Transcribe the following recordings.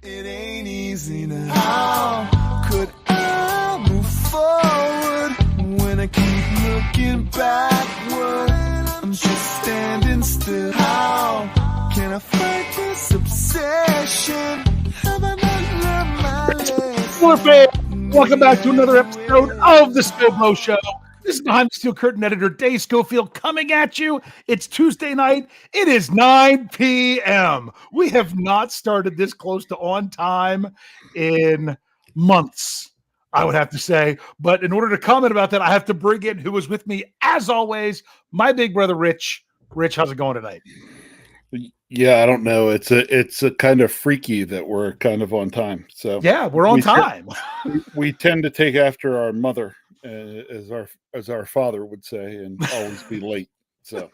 It ain't easy now. How could I move forward when I keep looking backward? I'm just standing still. How can I fight this obsession? Have I not learned my lesson? Welcome back to another episode of the Scho Bro Show. This is behind the steel curtain editor Dave Schofield coming at you. It's Tuesday night. It is 9 p.m. We have not started this close to on time in months, I would have to say. But in order to comment about that, I have to bring in who was with me, as always, my big brother, Rich. Rich, how's it going tonight? Yeah, I don't know. It's a kind of freaky that we're kind of on time. So yeah, we're on time. We tend to take after our mother, as our father would say, and always be late. So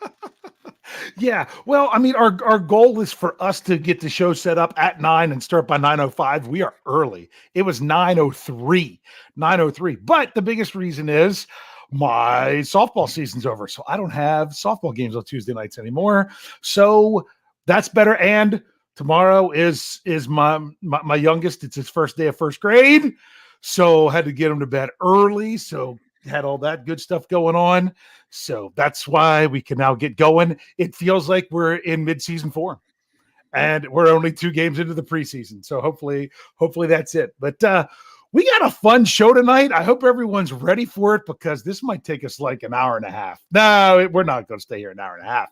yeah, well, I mean, our goal is for us to get the show set up at 9 and start by 9:05. We are early. It was 9:03. But the biggest reason is my softball season's over, so I don't have softball games on Tuesday nights anymore. So that's better. And tomorrow is my youngest. It's his first day of first grade, so had to get him to bed early. So had all that good stuff going on. So that's why we can now get going. It feels like we're in mid-season form, and we're only 2 games into the preseason. So hopefully that's it. But we got a fun show tonight. I hope everyone's ready for it, because this might take us like an hour and a half. No, we're not going to stay here an hour and a half.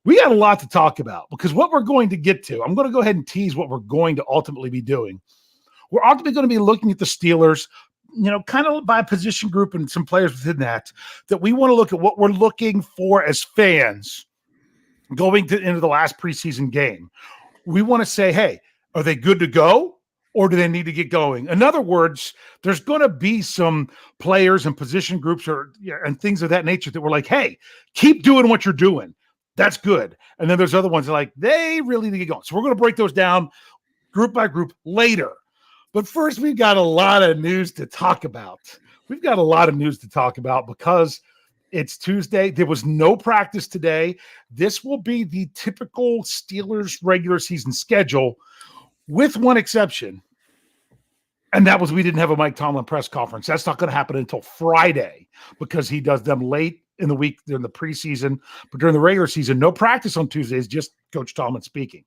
We got a lot to talk about, because what we're going to get to, I'm going to go ahead and tease what we're going to ultimately be doing. We're ultimately going to be looking at the Steelers, kind of by position group and some players within that we want to look at what we're looking for as fans going into the last preseason game. We want to say, hey, are they good to go, or do they need to get going? In other words, there's going to be some players and position groups and things of that nature that we're like, hey, keep doing what you're doing. That's good. And then there's other ones that are like, they really need to get going. So we're going to break those down group by group later. But first, we've got a lot of news to talk about. Because it's Tuesday. There was no practice today. This will be the typical Steelers regular season schedule, with one exception. And that was we didn't have a Mike Tomlin press conference. That's not going to happen until Friday, because he does them late in the week during the preseason. But during the regular season, no practice on Tuesdays, just Coach Tomlin speaking.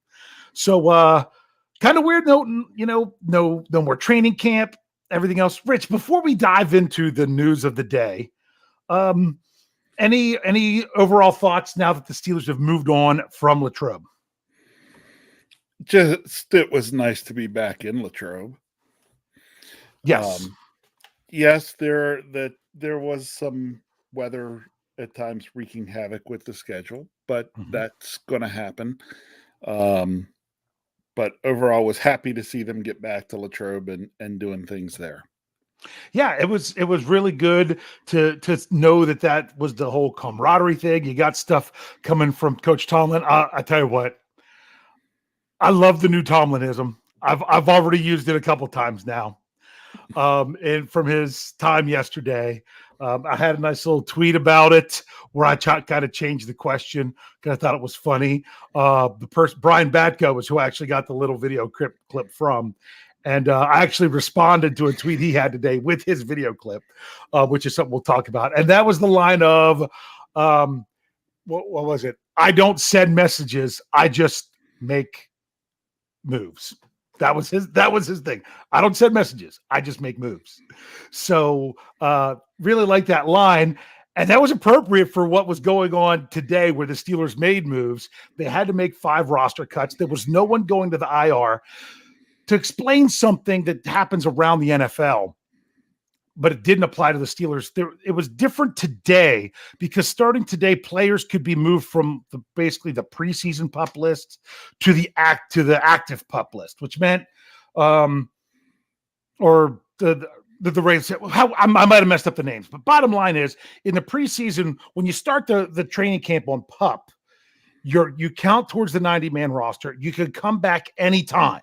So, kind of weird. No more training camp, everything else. Rich, before we dive into the news of the day, any overall thoughts now that the Steelers have moved on from Latrobe? just it was nice to be back in Latrobe. Yes. Yes, there was some weather at times wreaking havoc with the schedule, but that's going to happen. But overall, was happy to see them get back to Latrobe and doing things there. Yeah, it was really good to know that was the whole camaraderie thing. You got stuff coming from Coach Tomlin. I tell you what, I love the new Tomlinism. I've already used it a couple times now. And from his time yesterday, I had a nice little tweet about it where I kind of changed the question because I thought it was funny. The person, Brian Batko, was who I actually got the little video clip from. And I actually responded to a tweet he had today with his video clip, which is something we'll talk about. And that was the line of, what was it? I don't send messages. I just make moves. That was his thing. I don't send messages. I just make moves. So really like that line. And that was appropriate for what was going on today where the Steelers made moves. They had to make 5 roster cuts. There was no one going to the IR. To explain something that happens around the NFL, but it didn't apply to the Steelers. It was different today because starting today, players could be moved from basically the preseason PUP list to the active PUP list, which meant, or the Ravens. I might have messed up the names, but bottom line is, in the preseason, when you start the training camp on PUP, you count towards the 90-man roster. You can come back anytime.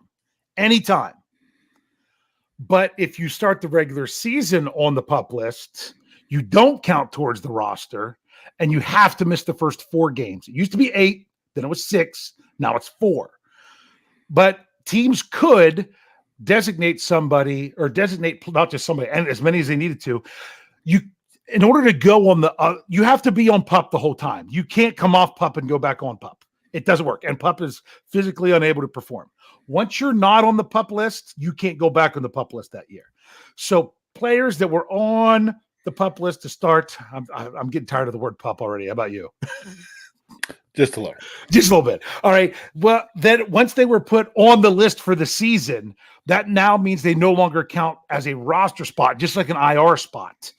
But if you start the regular season on the PUP list, you don't count towards the roster, and you have to miss the first 4 games. It used to be 8, then it was 6, now it's 4. But teams could designate somebody or designate not just somebody and as many as they needed to. In order to go on you have to be on PUP the whole time. You can't come off PUP and go back on PUP. It doesn't work. And PUP is physically unable to perform. Once you're not on the PUP list, you can't go back on the PUP list that year. So players that were on the PUP list to start, I'm getting tired of the word PUP already. How about you? Just a little. Just a little bit. All right. Well, then once they were put on the list for the season, that now means they no longer count as a roster spot, just like an IR spot.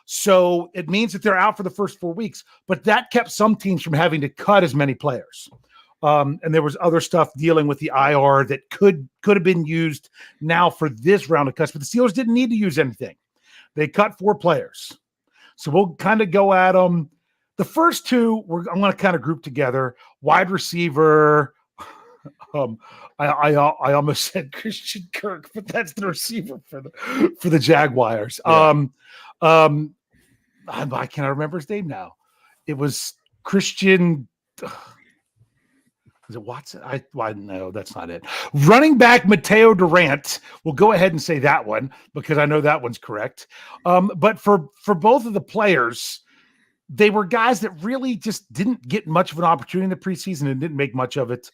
So it means that they're out for the first 4 weeks, but that kept some teams from having to cut as many players. And there was other stuff dealing with the IR that could have been used now for this round of cuts, but the Steelers didn't need to use anything. They cut 4 players. So we'll kind of go at them. The first two, I'm going to kind of group together. Wide receiver. I almost said Christian Kirk, but that's the receiver for the Jaguars. Yeah. I can't remember his name now. It was Christian. Is it Watson? No, that's not it. Running back Mateo Durant. We'll go ahead and say that one because I know that one's correct. But for both of the players, they were guys that really just didn't get much of an opportunity in the preseason and didn't make much of it.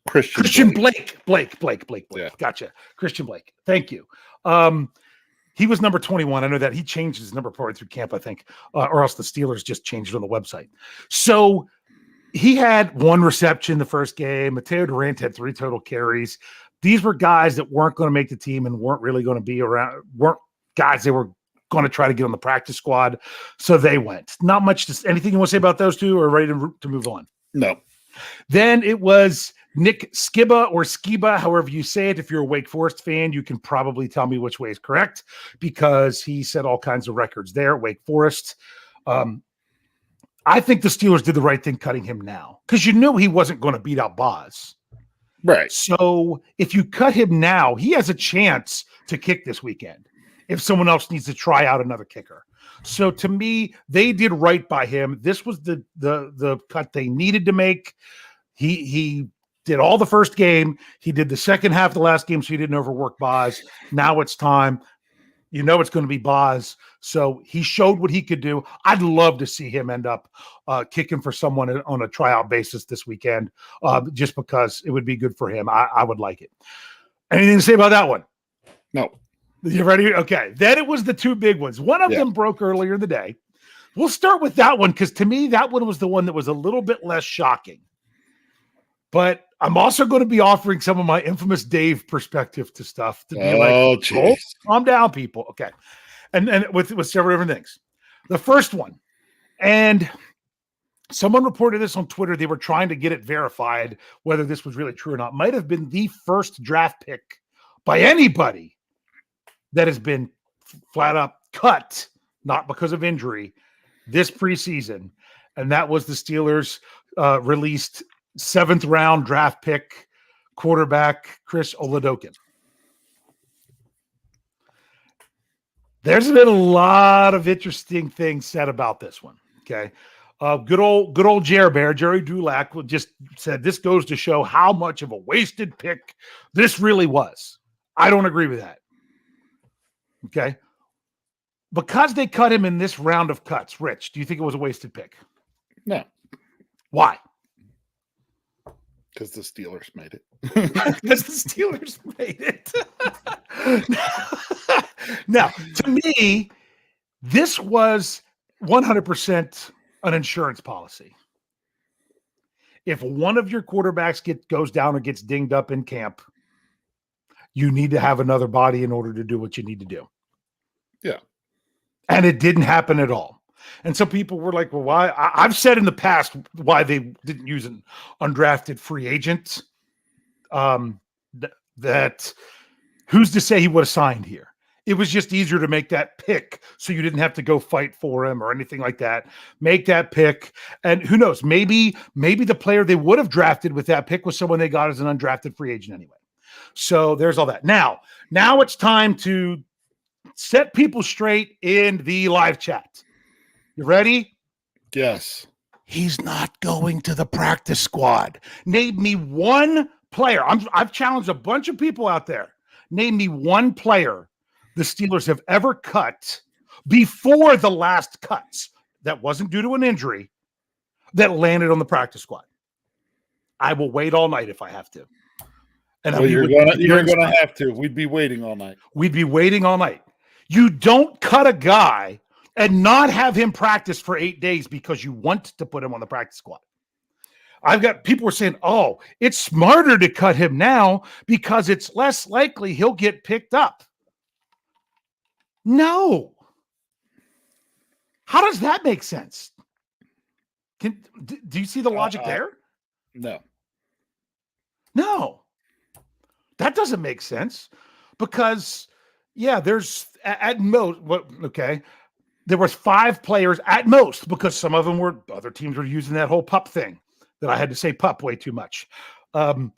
Christian Blake. Yeah. Gotcha. Christian Blake. Thank you. He was number 21. I know that he changed his number partway through camp, I think, or else the Steelers just changed it on the website. So he had 1 reception the first game. Mateo Durant had 3 total carries. These were guys that weren't going to make the team and weren't really going to be around, weren't guys they were going to try to get on the practice squad. So they went. Not much. Anything you want to say about those two or ready to move on? No. Then it was Nick Skiba or Skiba, however you say it. If you're a Wake Forest fan, you can probably tell me which way is correct because he set all kinds of records there at Wake Forest. I think the Steelers did the right thing cutting him now because you knew he wasn't going to beat out Boz. Right. So if you cut him now, he has a chance to kick this weekend if someone else needs to try out another kicker. So to me, they did right by him. This was the cut they needed to make. He did all the first game. He did the second half of the last game, so he didn't overwork Boz. Now it's time. You know it's going to be Boz. So he showed what he could do. I'd love to see him end up kicking for someone on a tryout basis this weekend, just because it would be good for him. I would like it. Anything to say about that one? No. You ready? Okay. Then it was the 2 big ones. One of them broke earlier in the day. We'll start with that one because to me, that one was the one that was a little bit less shocking. But I'm also going to be offering some of my infamous Dave perspective to stuff to be calm down, people. Okay. And with several different things. The first one, and someone reported this on Twitter. They were trying to get it verified, whether this was really true or not. Might have been the first draft pick by anybody that has been flat up cut, not because of injury, this preseason. And that was the Steelers released 7th round draft pick quarterback Chris Oladokun. There's been a lot of interesting things said about this one. Okay. Good old Jerry Bear, Jerry Dulac just said this goes to show how much of a wasted pick this really was. I don't agree with that. Okay. Because they cut him in this round of cuts, Rich, do you think it was a wasted pick? No. Why? Because the Steelers made it. Because the Steelers made it. Now, to me, this was 100% an insurance policy. If one of your quarterbacks goes down or gets dinged up in camp, you need to have another body in order to do what you need to do. Yeah. And it didn't happen at all. And some people were like, well, why? I've said in the past why they didn't use an undrafted free agent. That who's to say he would have signed here? It was just easier to make that pick so you didn't have to go fight for him or anything like that. Make that pick. And who knows, maybe the player they would have drafted with that pick was someone they got as an undrafted free agent anyway. So there's all that. Now it's time to set people straight in the live chat. You ready? Yes. He's not going to the practice squad. Name me one player. I've challenged a bunch of people out there. Name me one player the Steelers have ever cut before the last cuts that wasn't due to an injury that landed on the practice squad. I will wait all night if I have to. And well, you're gonna have to. We'd be waiting all night. We'd be waiting all night. You don't cut a guy and not have him practice for 8 days because you want to put him on the practice squad. I've got people were saying, oh, it's smarter to cut him now because it's less likely he'll get picked up. No. How does that make sense? Do you see the logic there? No. No. That doesn't make sense because, yeah, there's at most, okay, there was 5 players at most because some of them were, other teams were using that whole pup thing that I had to say pup way too much. And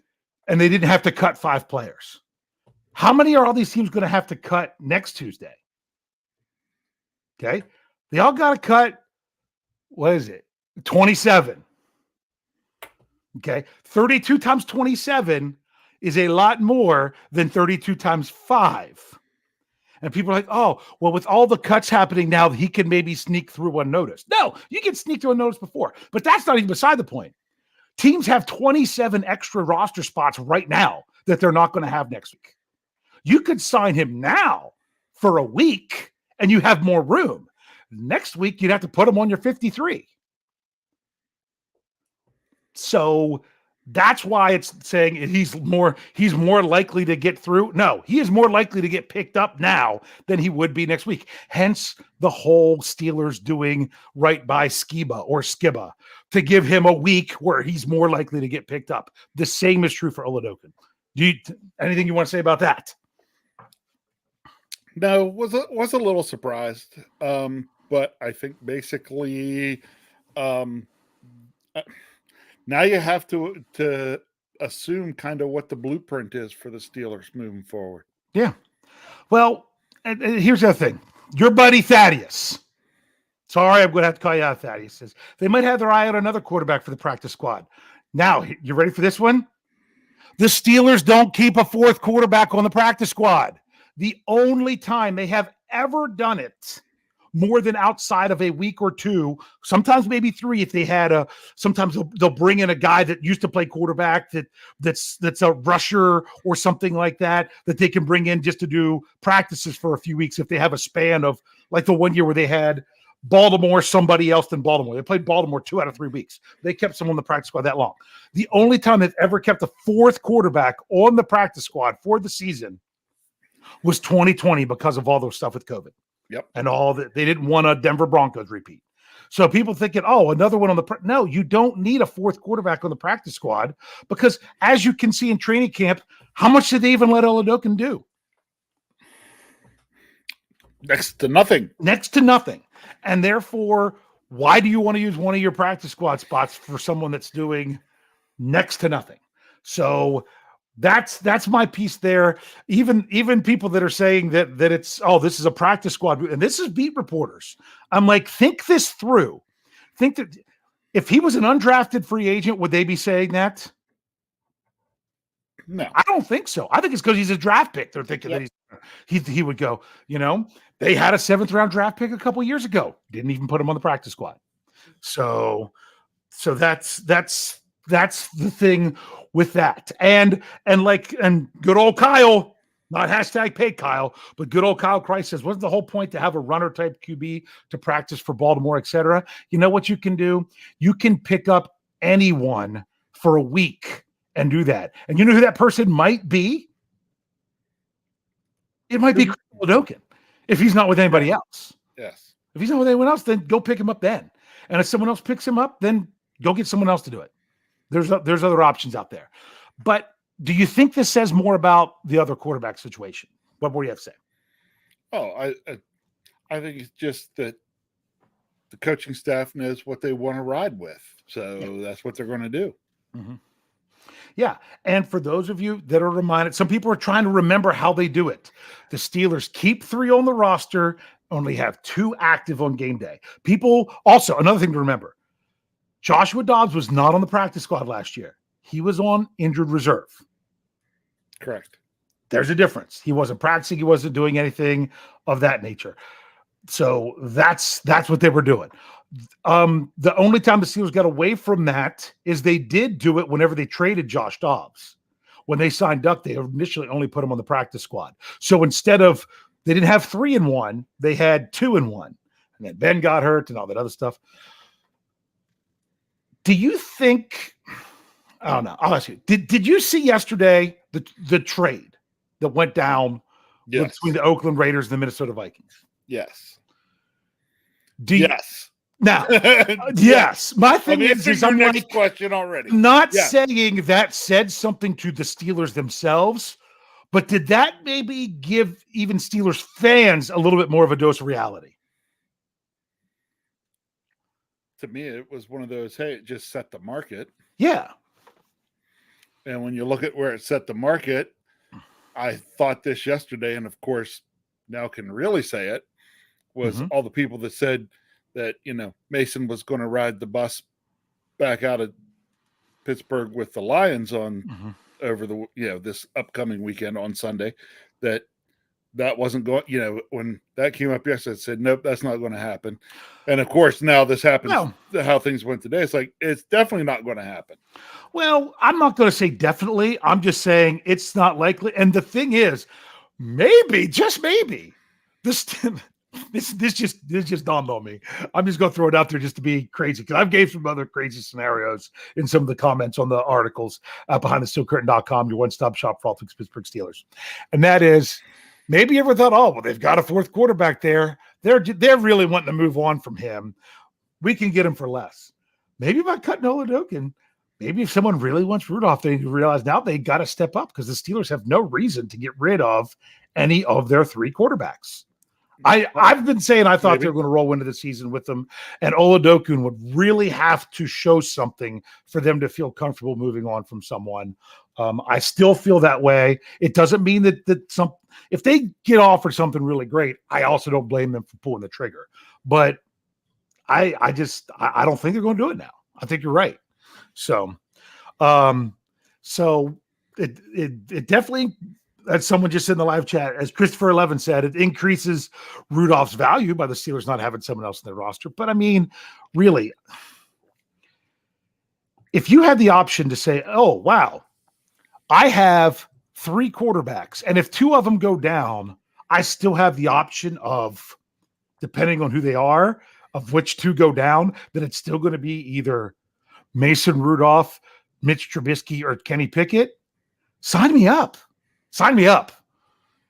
they didn't have to cut 5 players. How many are all these teams going to have to cut next Tuesday? Okay. They all got to cut, what is it? 27. Okay. 32 times 27 is a lot more than 32 times 5. And people are like, oh, well, with all the cuts happening now, he can maybe sneak through unnoticed. No, you can sneak through unnoticed before. But that's not even beside the point. Teams have 27 extra roster spots right now that they're not going to have next week. You could sign him now for a week and you have more room. Next week, you'd have to put him on your 53. So that's why it's saying he's more likely to get through. No, he is more likely to get picked up now than he would be next week. Hence the whole Steelers doing right by Skiba to give him a week where he's more likely to get picked up. The same is true for Oladokun. Anything you want to say about that? No, was a little surprised. But I think basically now you have to assume kind of what the blueprint is for the Steelers moving forward. Yeah. Well, and here's the other thing. Your buddy Thaddeus. Sorry, I'm going to have to call you out, Thaddeus. Says they might have their eye on another quarterback for the practice squad. Now, you ready for this one? The Steelers don't keep a 4th quarterback on the practice squad. The only time they have ever done it, more than outside of a week or 2, sometimes maybe 3 if they had sometimes they'll bring in a guy that used to play quarterback that's a rusher or something like that they can bring in just to do practices for a few weeks if they have a span of like the one year where they had Baltimore, somebody else than Baltimore. They played Baltimore 2 out of 3 weeks. They kept someone on the practice squad that long. The only time they've ever kept a 4th quarterback on the practice squad for the season was 2020 because of all those stuff with COVID. Yep. And all that they didn't want a Denver Broncos repeat. So people thinking, oh, another one on no, you don't need a 4th quarterback on the practice squad because as you can see in training camp, how much did they even let Oladokun do? Next to nothing. Next to nothing. And therefore, why do you want to use one of your practice squad spots for someone that's doing next to nothing? So that's my piece there. Even people that are saying that it's, oh, this is a practice squad, and this is beat reporters. I'm like, think this through. Think that if he was an undrafted free agent, would they be saying that? No, I don't think so. I think it's because he's a draft pick. They're thinking that he would go. They had a 7th round draft pick a couple years ago. Didn't even put him on the practice squad. So that's the thing with that. And good old Kyle, not hashtag pay Kyle, but good old Kyle Christ says, wasn't the whole point to have a runner type QB to practice for Baltimore, etc.? You know what you can do? You can pick up anyone for a week and do that. And you know who that person might be? It might be Oladokun if he's not with anybody else. Yes. If he's not with anyone else, then go pick him up then. And if someone else picks him up, then go get someone else to do it. There's other options out there. But do you think this says more about the other quarterback situation? What more do you have to say? Oh, I think it's just that the coaching staff knows what they want to ride with. So that's what they're going to do. Mm-hmm. Yeah. And for those of you that are reminded, some people are trying to remember how they do it. The Steelers keep 3 on the roster, only have 2 active on game day. People also, another thing to remember, Joshua Dobbs was not on the practice squad last year. he was on injured reserve. Correct. There's a difference. He wasn't practicing. He wasn't doing anything of that nature. So that's what they were doing. The only time the Steelers got away from that is they did do it whenever they traded Josh Dobbs. When they signed Duck, they initially only put him on the practice squad. So instead of, they didn't have 3-1, they had 2-1. And then Ben got hurt and all that other stuff. Do you think, I don't know, I'll ask you, did you see yesterday the trade that went down between the Oakland Raiders and the Minnesota Vikings? Yes. Yes. Now, yes. My thing is I'm like, question already. Not saying that said something to the Steelers themselves, but did that maybe give even Steelers fans a little bit more of a dose of reality? To me, it was one of those, hey, it just set the market. Yeah. And when you look at where it set the market, I thought this yesterday, and of course, now can really say it, was all the people that said that, Mason was going to ride the bus back out of Pittsburgh with the Lions on over the, this upcoming weekend on Sunday, that wasn't going, when that came up yesterday, I said, nope, that's not going to happen. And of course, now this happens, how things went today. It's like, it's definitely not going to happen. Well, I'm not going to say definitely. I'm just saying it's not likely. And the thing is, maybe, just maybe, this just dawned on me. I'm just going to throw it out there just to be crazy, because I've gave some other crazy scenarios in some of the comments on the articles BehindTheSteelCurtain.com, your one-stop shop for all things Pittsburgh Steelers. And that is, maybe you ever thought, oh, well, they've got a fourth quarterback there. They're really wanting to move on from him. We can get him for less. Maybe by cutting Oladokun, maybe if someone really wants Rudolph, they realize now they got to step up, because the Steelers have no reason to get rid of any of their three quarterbacks. I've been saying I thought they were going to roll into the season with them, and Oladokun would really have to show something for them to feel comfortable moving on from someone. I still feel that way. It doesn't mean that if they get offered something really great, I also don't blame them for pulling the trigger. But I don't think they're going to do it now. I think you're right. So it definitely, as someone just said in the live chat, as Christopher 11 said, it increases Rudolph's value by the Steelers not having someone else in their roster. But I mean, really, if you had the option to say, oh, wow, I have three quarterbacks, and if two of them go down, I still have the option of, depending on who they are, of which two go down, then it's still going to be either Mason Rudolph, Mitch Trubisky, or Kenny Pickett. Sign me up. Sign me up.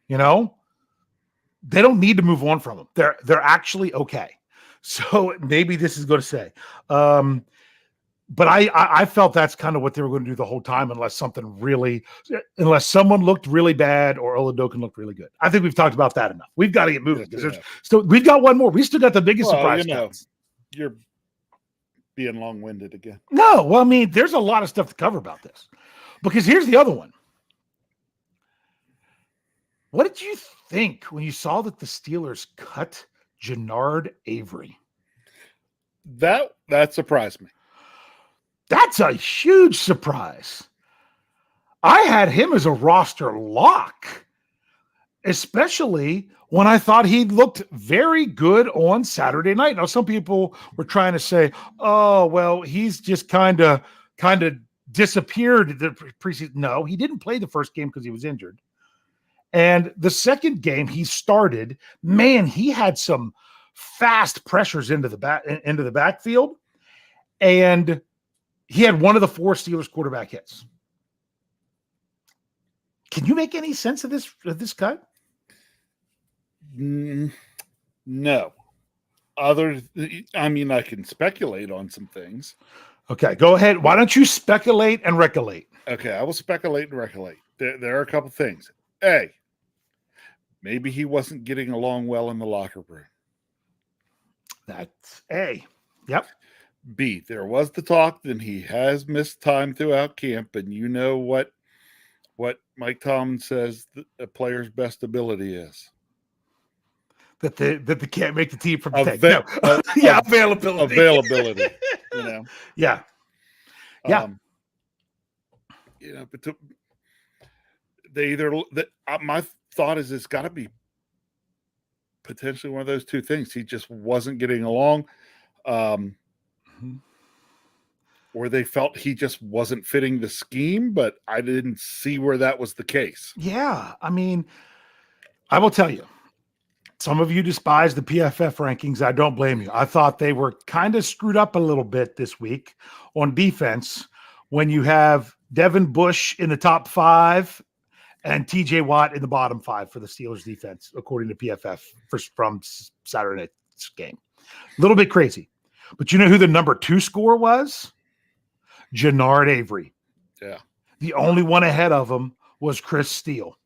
They don't need to move on from them. They're actually okay. So maybe this is going to say. But I felt that's kind of what they were going to do the whole time, unless someone looked really bad or Oladokun looked really good. I think we've talked about that enough. We've got to get moving, because we've got one more. We still got the biggest surprise. You're being long-winded again. No, well, I mean, there's a lot of stuff to cover about this, because here's the other one. What did you think when you saw that the Steelers cut Genard Avery? That surprised me. That's a huge surprise. I had him as a roster lock, especially when I thought he looked very good on Saturday night. Now, some people were trying to say, oh, well, he's just kind of disappeared the preseason. No, he didn't play the first game because he was injured. And the second game he started, man, he had some fast pressures into the backfield. And he had one of the four Steelers quarterback hits. Can you make any sense of this cut? No. I can speculate on some things. Okay, go ahead. Why don't you speculate and recollate? Okay, I will speculate and recollate. There are a couple things. A, maybe he wasn't getting along well in the locker room. That's A. Yep. B, there was the talk that he has missed time throughout camp, and you know what Mike Tomlin says a player's best ability is. That they can't make the team from the availability. Availability. Yeah. Yeah. but they either my thought is it's got to be potentially one of those two things. He just wasn't getting along, or they felt he just wasn't fitting the scheme, but I didn't see where that was the case. Yeah, I mean, I will tell you, some of you despise the PFF rankings. I don't blame you. I thought they were kind of screwed up a little bit this week on defense when you have Devin Bush in the top 5 and TJ Watt in the bottom 5 for the Steelers defense, according to PFF from Saturday night's game. A little bit crazy. But you know who the number 2 scorer was? Genard Avery. Yeah. The only one ahead of him was Chris Steele,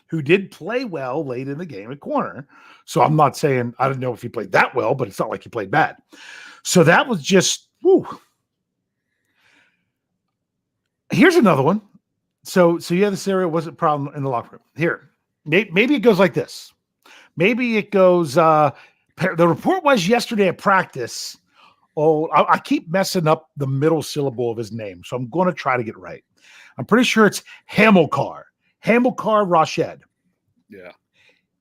who did play well late in the game at corner. So I'm not saying, I don't know if he played that well, but it's not like he played bad. So that was just, whew. Here's another one. So yeah, this area wasn't a problem in the locker room. Here, maybe it goes like this. Maybe it goes, the report was yesterday at practice. Oh, I keep messing up the middle syllable of his name, so I'm going to try to get it right. I'm pretty sure it's Hamilcar Rashid. Yeah.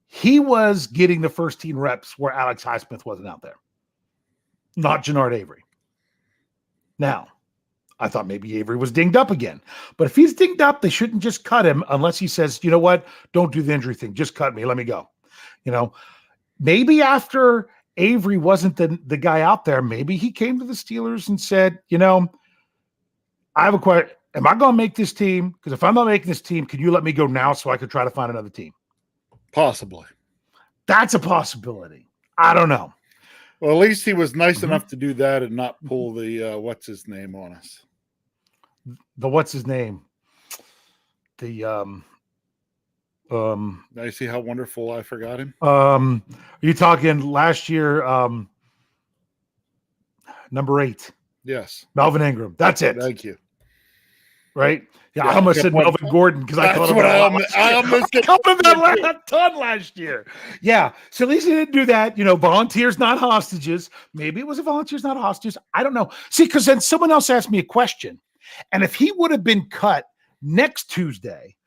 He was getting the first team reps where Alex Highsmith wasn't out there, not Genard Avery. Now, I thought maybe Avery was dinged up again. But if he's dinged up, they shouldn't just cut him unless he says, you know what, don't do the injury thing. Just cut me. Let me go. Maybe after Avery wasn't the guy out there, maybe he came to the Steelers and said, I have a question. Am I going to make this team? Because if I'm not making this team, can you let me go now so I could try to find another team? Possibly. That's a possibility. I don't know. Well, at least he was nice enough to do that and not pull the what's his name on us. The what's his name? The Now you see how wonderful I forgot him? Are you talking last year? Number 8. Yes. Melvin Ingram. That's it. Thank you. Right? Yeah, I almost said Melvin Gordon because I called him that a ton last year. Yeah. So at least he didn't do that. Volunteers, not hostages. Maybe it was a volunteers, not hostages. I don't know. See, because then someone else asked me a question. And if he would have been cut next Tuesday,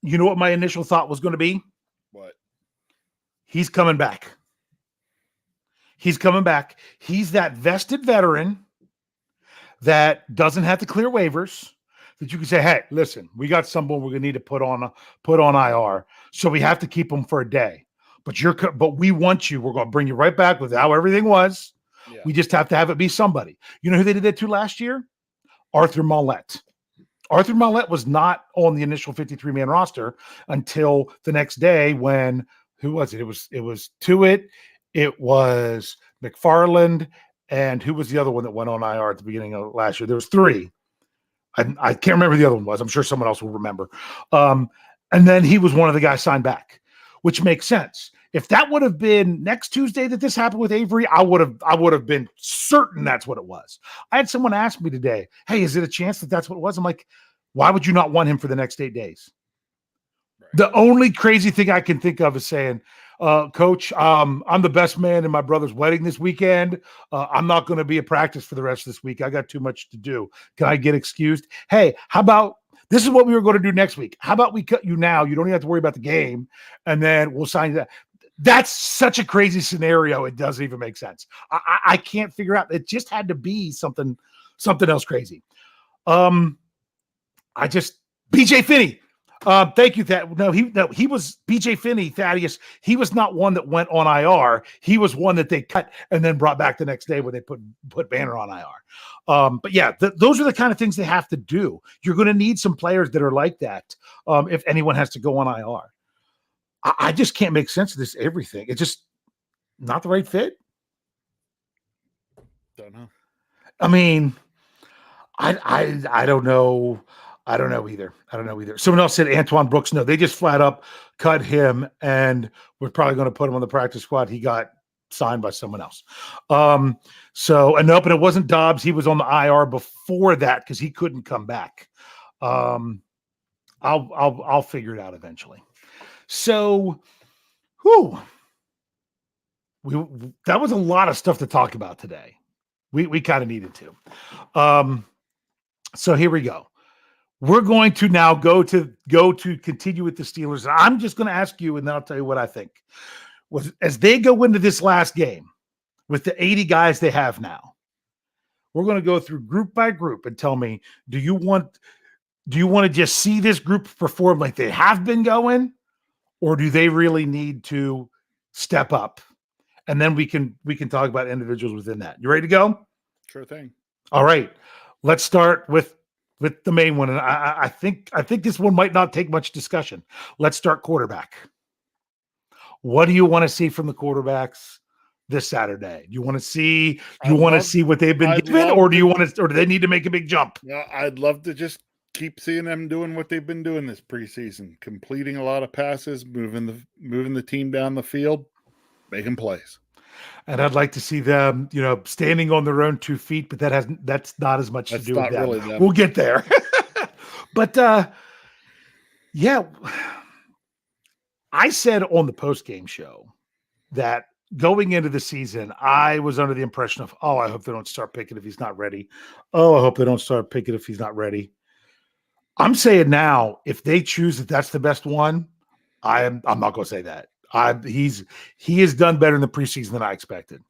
you know what my initial thought was going to be? What? He's coming back. He's coming back. He's that vested veteran that doesn't have to clear waivers, that you can say, hey, listen, we got someone we're going to need to put on IR. So we have to keep him for a day. But we want you. We're going to bring you right back with how everything was. Yeah. We just have to have it be somebody. You know who they did that to last year? Arthur Mollett. Arthur Mollett was not on the initial 53-man roster until the next day when, who was it? It was Tuitt, it was McFarland, and who was the other one that went on IR at the beginning of last year? There was 3. I can't remember who the other one was. I'm sure someone else will remember. And then he was one of the guys signed back, which makes sense. If that would have been next Tuesday that this happened with Avery, I would have been certain that's what it was. I had someone ask me today, hey, is it a chance that that's what it was? I'm like, why would you not want him for the next 8 days? Right. The only crazy thing I can think of is saying, Coach, I'm the best man in my brother's wedding this weekend. I'm not going to be at practice for the rest of this week. I got too much to do. Can I get excused? Hey, how about this is what we were going to do next week. How about we cut you now? You don't even have to worry about the game, and then we'll sign you that. That's such a crazy scenario. It doesn't even make sense. I can't figure out. It just had to be something else crazy. BJ Finney. Thank you. He was BJ Finney, Thaddeus. He was not one that went on IR. He was one that they cut and then brought back the next day when they put Banner on IR. But yeah, those are the kind of things they have to do. You're going to need some players that are like that. If anyone has to go on IR, I just can't make sense of this. Everything. It's just not the right fit. Don't know. I mean, I don't know. I don't know either. Someone else said Antoine Brooks. No, they just flat up cut him, and we're probably going to put him on the practice squad. He got signed by someone else. And it wasn't Dobbs. He was on the IR before that because he couldn't come back. I'll figure it out eventually. So, that was a lot of stuff to talk about today. We kind of needed to. So here we go. we're going to now go to continue with the Steelers. And I'm just going to ask you, and then I'll tell you what I think. As they go into this last game with the 80 guys they have now, we're going to go through group by group and tell me, do you want to just see this group perform like they have been going, or do they really need to step up? And then we can talk about individuals within that. You ready to go? Sure thing. All right. Let's start with the main one. And I think this one might not take much discussion. Let's start quarterback. What do you want to see from the quarterbacks this Saturday? Do you want to see what they've been given, or do they need to make a big jump? Yeah, I'd love to just keep seeing them doing what they've been doing this preseason, completing a lot of passes, moving the team down the field, making plays. And I'd like to see them, standing on their own 2 feet, but that's not as much to do with them. Really them. We'll get there. But yeah, I said on the post-game show that going into the season, I was under the impression of, I hope they don't start Pickett if he's not ready. Oh, I hope they don't start Pickett if he's not ready. I'm saying now, if they choose that that's the best one, I'm not going to say that. He has done better in the preseason than I expected.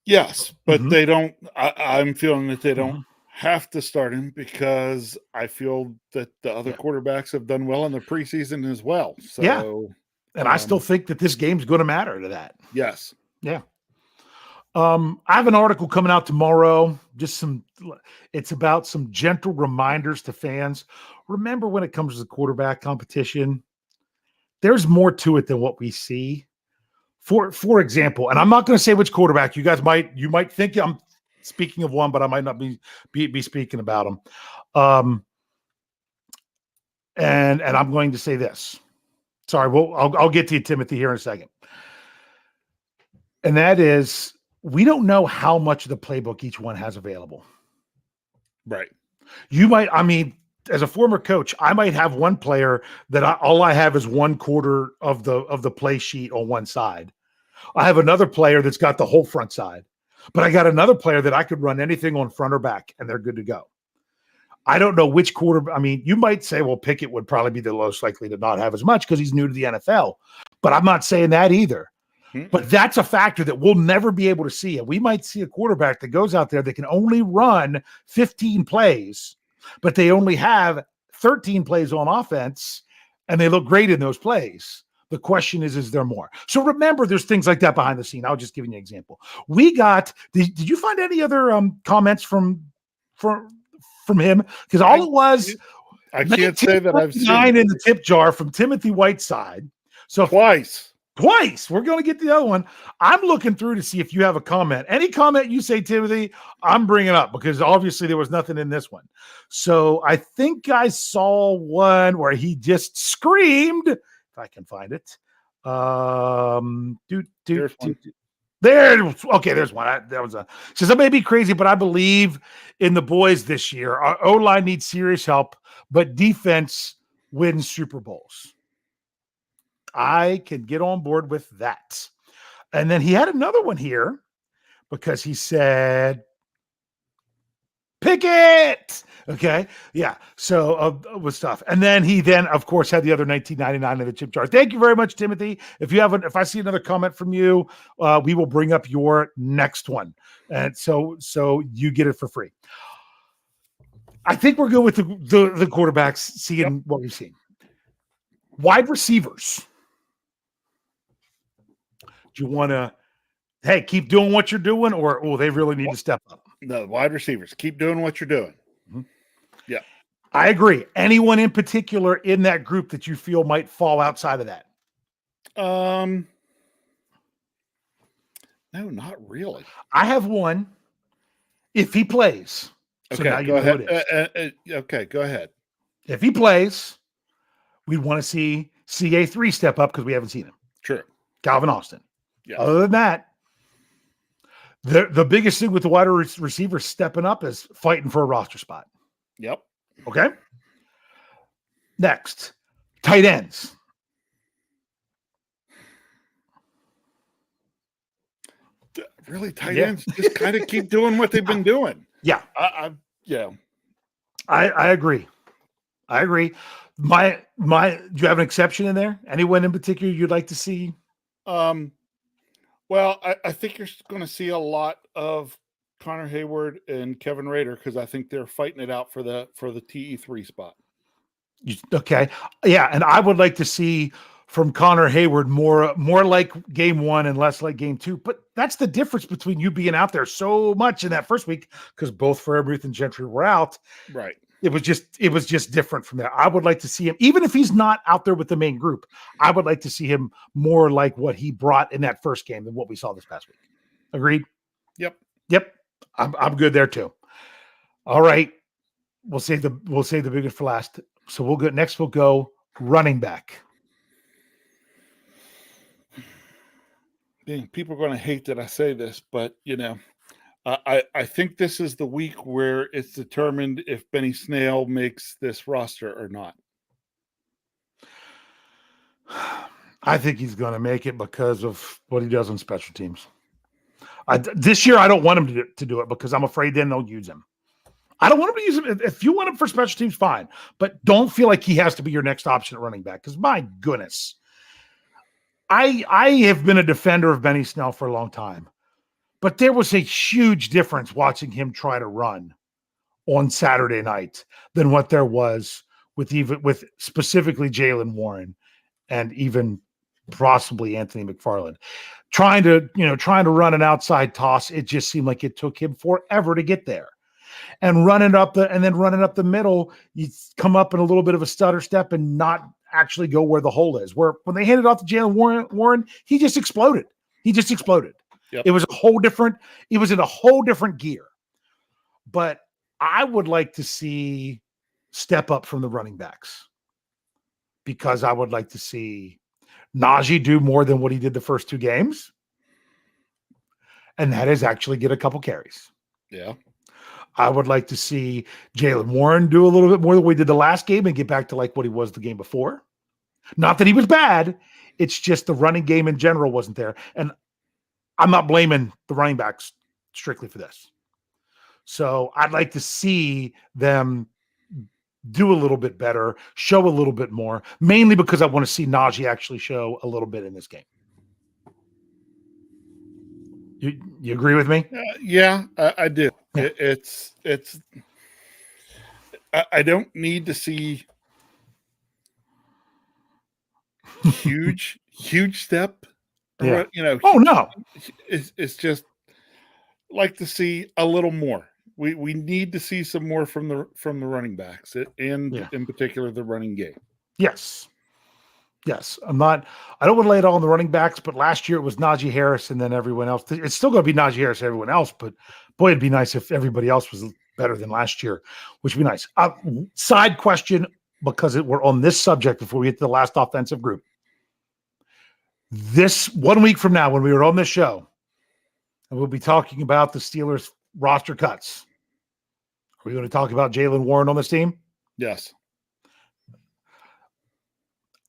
Yes, but they don't. I'm feeling that they don't have to start him, because I feel that the other quarterbacks have done well in the preseason as well. So, and I still think that this game's going to matter to that. Yes. Yeah. I have an article coming out tomorrow. It's about some gentle reminders to fans. Remember, when it comes to the quarterback competition, there's more to it than what we see. For example, and I'm not going to say which quarterback. You might think I'm speaking of one, but I might not be speaking about him. And I'm going to say this. Sorry, I'll get to you, Timothy, here in a second. And that is, we don't know how much of the playbook each one has available. Right. As a former coach, I might have one player that all I have is 1/4 of the play sheet on one side. I have another player that's got the whole front side, but I got another player that I could run anything on front or back, and they're good to go. I don't know which quarter. You might say, well, Pickett would probably be the most likely to not have as much because he's new to the NFL, but I'm not saying that either. But that's a factor that we'll never be able to see. And we might see a quarterback that goes out there that can only run 15 plays, but they only have 13 plays on offense, and they look great in those plays. The question is there more? So remember, there's things like that behind the scene. I was just giving you an example. Did you find any other comments from him? Because all it was, I can't say that I've seen 9 in the tip jar from Timothy Whiteside. So twice. We're going to get the other one. I'm looking through to see if you have a comment. Any comment you say, Timothy, I'm bringing up, because obviously there was nothing in this one. So I think I saw one where he just screamed, if I can find it. There's one. Says, I may be crazy, but I believe in the boys this year. Our O-line needs serious help, but defense wins Super Bowls. I can get on board with that. And then he had another one here because he said, Pickett. Okay. Yeah. So with stuff. And then he of course had the other 1999 in the chip jar. Thank you very much, Timothy. If I see another comment from you, we will bring up your next one. And so you get it for free. I think we're good with the quarterbacks, seeing what we've seen. Wide receivers. Do you want to, keep doing what you're doing, or they really need to step up? No, wide receivers, keep doing what you're doing. Mm-hmm. Yeah. I agree. Anyone in particular in that group that you feel might fall outside of that? No, not really. I have one. If he plays. So okay, now you go know ahead. it is. Okay, go ahead. If he plays, we'd want to see CA3 step up because we haven't seen him. True. Calvin Austin. Yeah. Other than that, the biggest thing with the wide receiver stepping up is fighting for a roster spot. Yep. Okay. Next, tight ends. Really, tight ends just kind of keep doing what they've been doing. Yeah, Yeah. I agree. I agree. Do you have an exception in there? Anyone in particular you'd like to see? Well, I think you're going to see a lot of Connor Hayward and Kevin Rader because I think they're fighting it out for the TE3 spot. Okay. Yeah, and I would like to see from Connor Hayward more like game 1 and less like game 2. But that's the difference between you being out there so much in that first week because both Fairmouth and Gentry were out. Right. It was just different from there. I would like to see him, even if he's not out there with the main group, I would like to see him more like what he brought in that first game than what we saw this past week. Agreed? Yep. I'm good there too. All right. We'll save the biggest for last. So we'll go running back. People are going to hate that I say this, but I think this is the week where it's determined if Benny Snell makes this roster or not. I think he's going to make it because of what he does on special teams. This year, I don't want him to do it because I'm afraid then they'll use him. I don't want him to use him. If you want him for special teams, fine. But don't feel like he has to be your next option at running back because, my goodness, I have been a defender of Benny Snell for a long time. But there was a huge difference watching him try to run on Saturday night than what there was with specifically Jaylen Warren and even possibly Anthony McFarland. Trying to run an outside toss, it just seemed like it took him forever to get there. And running up the middle, you come up in a little bit of a stutter step and not actually go where the hole is. Where when they handed off to Jaylen Warren, he just exploded. Yep. It was in a whole different gear. But I would like to see step up from the running backs because I would like to see Najee do more than what he did the first 2 games. And that is actually get a couple carries. Yeah. I would like to see Jaylen Warren do a little bit more than we did the last game and get back to like what he was the game before. Not that he was bad. It's just the running game in general wasn't there. And I'm not blaming the running backs strictly for this. So I'd like to see them do a little bit better, show a little bit more, mainly because I want to see Najee actually show a little bit in this game. You agree with me? Yeah, I do. Yeah. I don't need to see huge step. Yeah. Oh no. It's just like to see a little more. We need to see some more from the running backs and in particular the running game. Yes. I don't want to lay it all on the running backs, but last year it was Najee Harris and then everyone else. It's still going to be Najee Harris and everyone else, but boy, it'd be nice if everybody else was better than last year, which would be nice. Side question, because we're on this subject before we get to the last offensive group. This 1 week from now, when we were on this show, and we'll be talking about the Steelers roster cuts. Are we going to talk about Jaylen Warren on this team? Yes.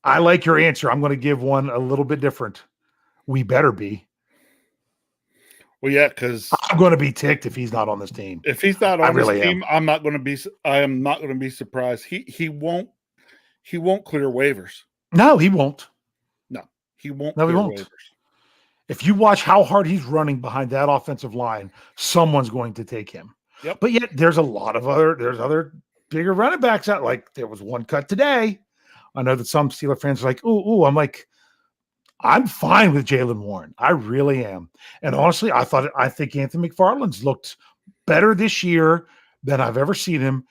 I like your answer. I'm going to give one a little bit different. We better be. Well, yeah, because I'm going to be ticked if he's not on this team. If he's not on this team, am. I am not going to be surprised. He won't clear waivers. No, he won't. No, he won't. No, he won't. Waivers. If you watch how hard he's running behind that offensive line, someone's going to take him. Yep. But yet there's other bigger running backs out. Like there was one cut today. I know that some Steeler fans are like, ooh. I'm like, I'm fine with Jaylen Warren. I really am. And honestly, I think Anthony McFarland's looked better this year than I've ever seen him.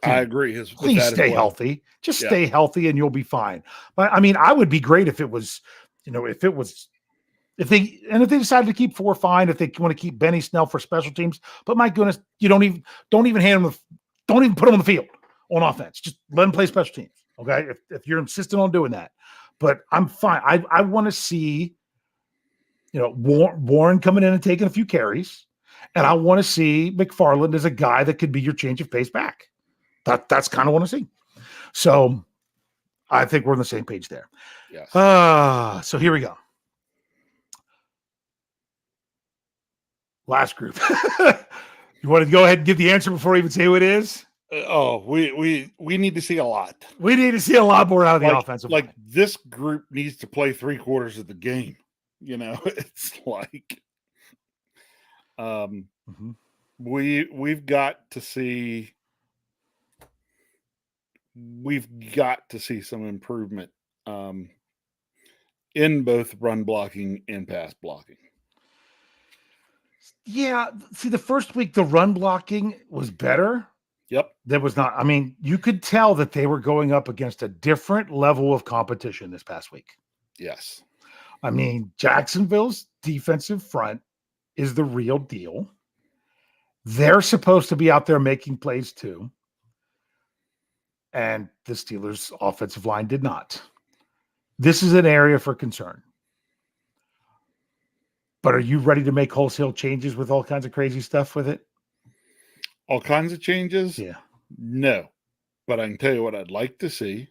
I agree. Please stay healthy. Just stay healthy and you'll be fine. But I mean, I would be great if it was, if they decided to keep 4, fine. If they want to keep Benny Snell for special teams, but my goodness, you don't even put him on the field on offense. Just let him play special teams. Okay. If you're insistent on doing that, but I'm fine. I want to see, Warren coming in and taking a few carries. And I want to see McFarland as a guy that could be your change of pace back. That's kind of what I want to see. So I think we're on the same page there. Yes. So here we go. Last group. You want to go ahead and give the answer before I even say who it is? We need to see a lot. We need to see a lot more out of the offensive line. Like this group needs to play 3/4 of the game. You know, it's like we've got to see some improvement in both run blocking and pass blocking. Yeah, see, the first week the run blocking was better. Yep. There was not. I mean, you could tell that they were going up against a different level of competition this past week. Yes. I mean, Jacksonville's defensive front is the real deal. They're supposed to be out there making plays too. And the Steelers' offensive line did not. This is an area for concern. But are you ready to make wholesale changes with all kinds of crazy stuff with it? All kinds of changes? Yeah. No. But I can tell you what I'd like to see.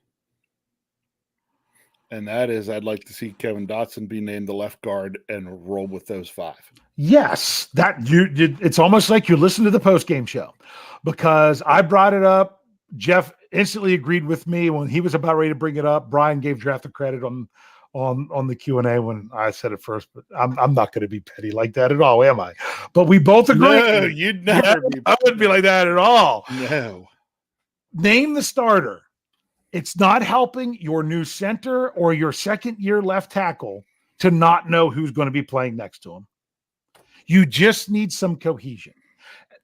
And that is I'd like to see Kevin Dotson be named the left guard and roll with those 5. Yes. It's almost like you listen to the post-game show. Because I brought it up. Jeff instantly agreed with me when he was about ready to bring it up. Brian gave Jeff the credit on the Q&A when I said it first, but I'm not going to be petty like that at all, am I? But we both agree. No, you'd never be. I wouldn't be like that at all. No. Name the starter. It's not helping your new center or your second-year left tackle to not know who's going to be playing next to him. You just need some cohesion.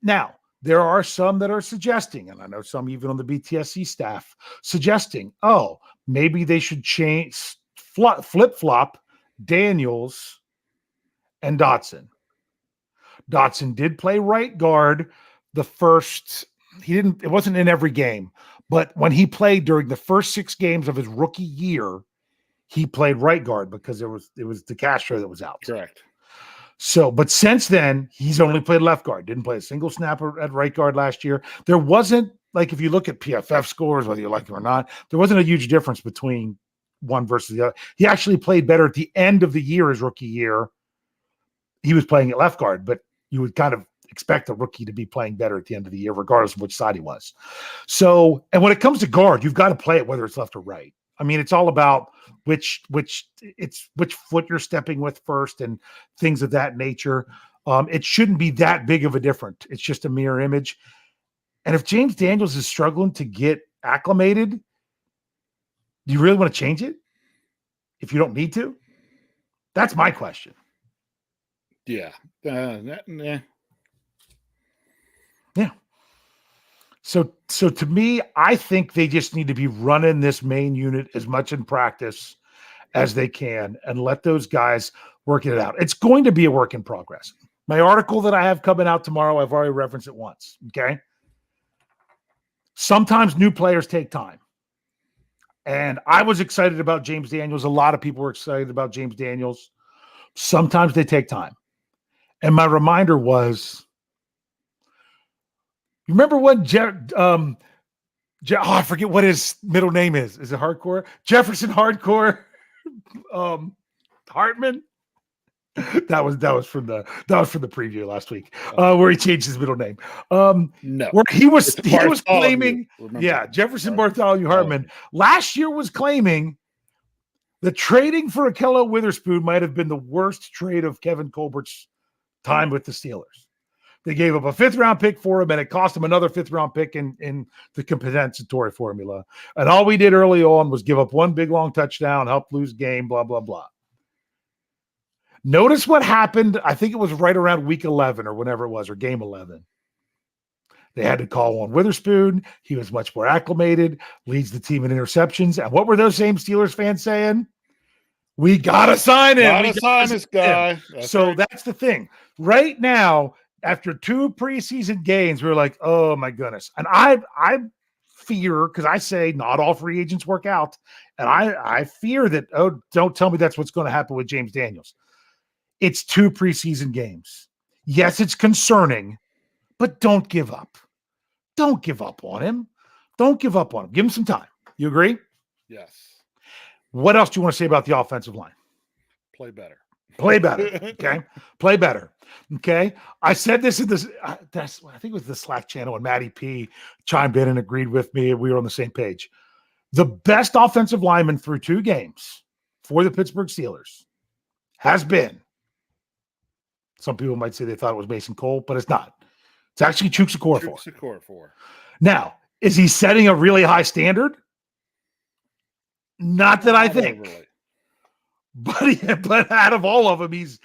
Now, there are some that are suggesting, and I know some even on the BTSC staff, suggesting, maybe they should change flip-flop Daniels and Dotson. Dotson did play right guard it wasn't in every game, but when he played during the first 6 games of his rookie year, he played right guard because it was DeCastro that was out. Correct. So, but since then, he's only played left guard. Didn't play a single snap at right guard last year. There wasn't, like, if you look at PFF scores, whether you like them or not, there wasn't a huge difference between one versus the other. He actually played better at the end of the year, his rookie year. He was playing at left guard, but you would kind of expect a rookie to be playing better at the end of the year, regardless of which side he was. So, and when it comes to guard, you've got to play it whether it's left or right. I mean, it's all about which foot you're stepping with first and things of that nature. It shouldn't be that big of a difference. It's just a mirror image. And if James Daniels is struggling to get acclimated, do you really want to change it if you don't need to? That's my question. Yeah. Yeah. So to me, I think they just need to be running this main unit as much in practice as they can and let those guys work it out. It's going to be a work in progress. My article that I have coming out tomorrow, I've already referenced it once. Okay. Sometimes new players take time. And I was excited about James Daniels. A lot of people were excited about James Daniels. Sometimes they take time. And my reminder was, you remember when I forget what his middle name is. Is it Hardcore? Jefferson Hardcore Hartman. That was from the preview last week, where he changed his middle name. No, where he was claiming, remember? Jefferson Bartholomew Hartman last year was claiming that trading for Ahkello Witherspoon might have been the worst trade of Kevin Colbert's time with the Steelers. They gave up a 5th-round pick for him, and it cost him another 5th-round pick in the compensatory formula. And all we did early on was give up one big, long touchdown, help lose game, blah, blah, blah. Notice what happened. I think it was right around week 11 or whenever it was, or game 11. They had to call on Witherspoon. He was much more acclimated, leads the team in interceptions. And what were those same Steelers fans saying? We got to sign him. Got to sign this guy. That's the thing. Right now, after 2 preseason games, we're like, oh my goodness. And I fear, because I say not all free agents work out. And I fear that, don't tell me that's what's going to happen with James Daniels. It's 2 preseason games. Yes, it's concerning, but don't give up. Don't give up on him. Don't give up on him. Give him some time. You agree? Yes. What else do you want to say about the offensive line? Play better. Play better. Okay. Play better. Okay. I said this in this, I think it was the Slack channel, and Matty P chimed in and agreed with me. We were on the same page. The best offensive lineman through 2 games for the Pittsburgh Steelers has been, some people might say they thought it was Mason Cole, but it's not. It's actually Chuks Okorafor. Now, is he setting a really high standard? Not that I think. Overly. But out of all of them, he's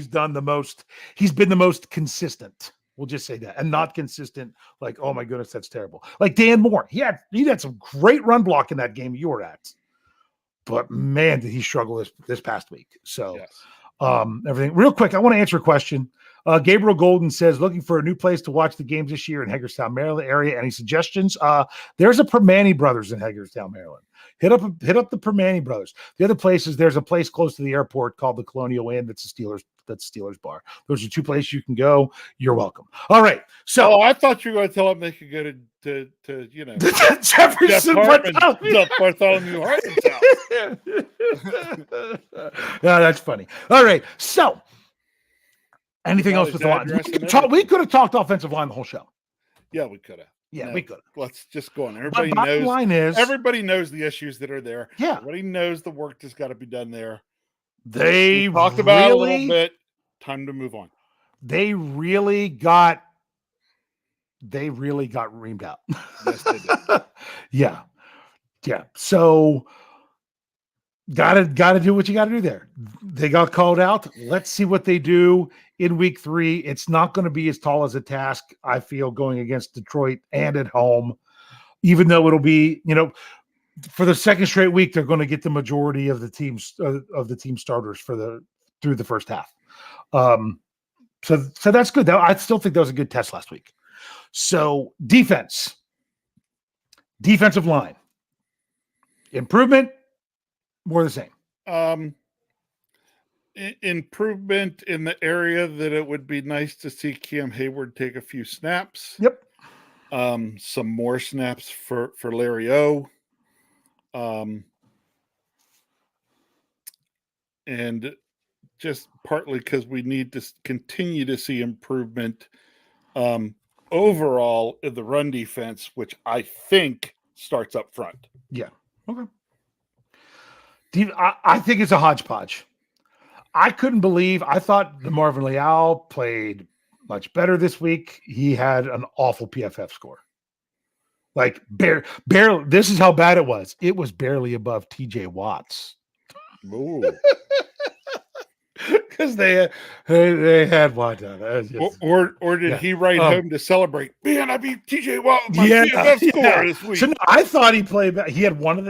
done the most. He's been the most consistent. We'll just say that, and not consistent. Like, oh my goodness, that's terrible. Like Dan Moore, he had some great run block in that game you were at, but man, did he struggle this past week. So, yes. Everything real quick. I want to answer a question. Gabriel Golden says, looking for a new place to watch the games this year in Hagerstown, Maryland area. Any suggestions? There's a Permane Brothers in Hagerstown, Maryland. Hit up the Permane Brothers. The other place is there's a place close to the airport called the Colonial Inn. That's a Steelers bar. Those are 2 places you can go. You're welcome. All right. So I thought you were going to tell them they could go to Jefferson Bartholomew Harden's house. Yeah, that's funny. All right. So anything else with the line? We could have talked offensive line the whole show. Yeah, we could have. Yeah, we could. Let's just go on. Everybody knows the issues that are there. Yeah. Everybody knows the work that's got to be done there. We talked about it a little bit. Time to move on. They really got reamed out. Yes, they did. Yeah. So gotta do what you gotta do there. They got called out. Let's see what they do in week 3. It's not going to be as tall as a task, I feel, going against Detroit and at home, even though it'll be, for the second straight week, they're going to get the majority of the team starters through the first half. So that's good. I still think that was a good test last week. So defensive line, improvement, more the same. Improvement in the area that it would be nice to see Cam Hayward take a few snaps. Yep. Some more snaps for Larry O. And just partly because we need to continue to see improvement overall in the run defense, which I think starts up front. Yeah. Okay. I think it's a hodgepodge. I thought the Marvin Leal played much better this week. He had an awful PFF score. Like barely. This is how bad it was. It was barely above TJ Watt's. Ooh. Because they had Watt on it. Or did he write home to celebrate? Man, I beat TJ Watt with my PFF score this week. So no, I thought he played. He had one of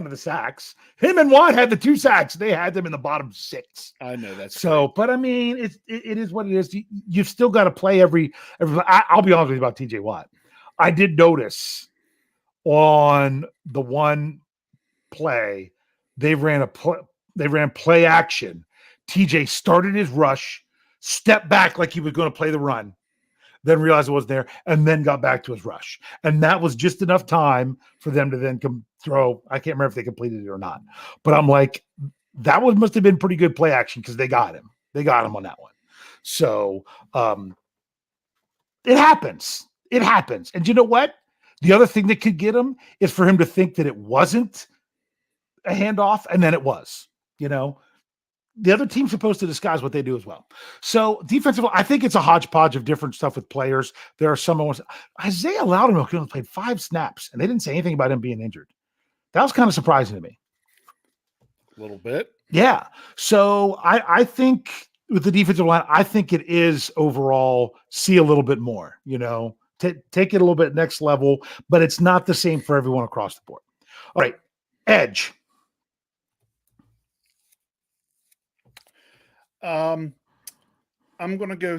the sacks. Him and Watt had the 2 sacks. They had them in the bottom 6. I know that's so. Great. But I mean, it is what it is. You've still got to play every. I'll be honest with you about TJ Watt. I did notice on the one play they ran play action. TJ started his rush, stepped back like he was going to play the run, then realized it wasn't there, and then got back to his rush. And that was just enough time for them to then come throw. I can't remember if they completed it or not. But I'm like, must have been pretty good play action because they got him. They got him on that one. So it happens. It happens. And you know what? The other thing that could get him is for him to think that it wasn't a handoff, and then it was, The other team's supposed to disguise what they do as well. So defensive, I think it's a hodgepodge of different stuff with players. There are some ones. Isaiah Loudermilk only played 5 snaps, and they didn't say anything about him being injured. That was kind of surprising to me. A little bit. Yeah. So I think with the defensive line, I think it is overall see a little bit more, take it a little bit next level, but it's not the same for everyone across the board. All right. Edge. I'm going to go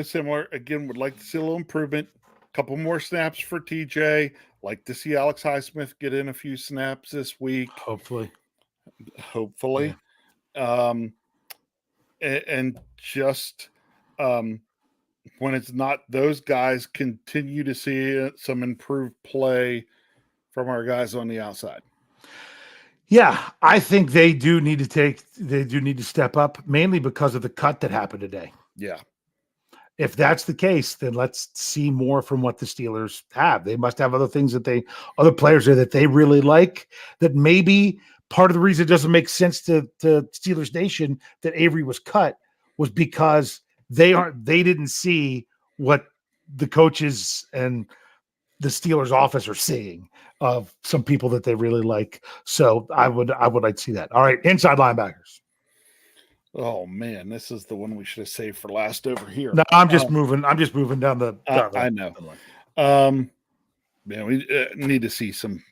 similar. Again, would like to see a little improvement. A couple more snaps for TJ. Like to see Alex Highsmith get in a few snaps this week. Hopefully. Yeah. And just when it's not those guys, continue to see some improved play from our guys on the outside. Yeah, I think they do need to step up, mainly because of the cut that happened today. Yeah. If that's the case, then let's see more from what the Steelers have. They must have other things other players there that they really like, that maybe part of the reason it doesn't make sense to Steelers Nation that Avery was cut was because they didn't see what the coaches and the Steelers office are seeing of some people that they really like. So I would like to see that. All right, inside linebackers. Oh man, this is the one we should have saved for last over here. No, I'm just moving down the. I know. Man, we need to see some